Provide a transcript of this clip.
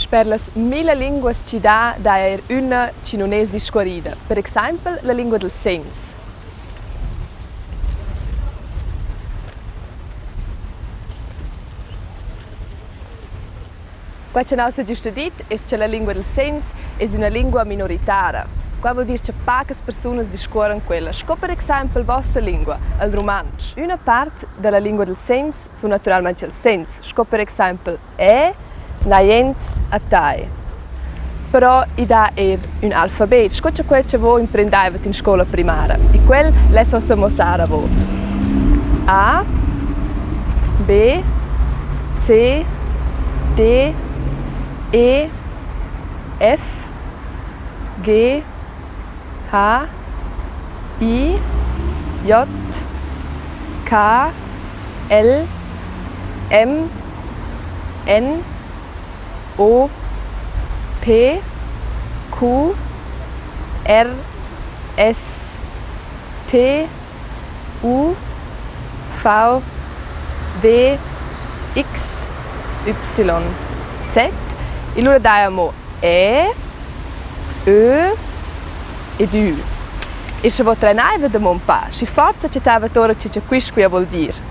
Per le 1000 lingue ci dà una che non è discorrida. Per esempio, la lingua del segns. Qua c'è una giusto detto è che la lingua del segns è una lingua minoritara. Qua vuol dire che poche persone discorrono quella. Sco per esempio la vostra lingua, il romanzo. Una parte della lingua del segns sono naturalmente il segns. Sco per esempio naient a tai. Però ida un alfabeto. Sco c'è quel che voi imprendevate in scuola primaria. E quel lesso se mosara voi. A, B, C, D, E, F, G, H, I, J, K, L, M, N, O, P, Q, R, S, T, U, V, W, X, Y, Z. E allora diamo E, Ö ed U. E se voi trenate da un po', si forza che avete ora che questo vuol dire.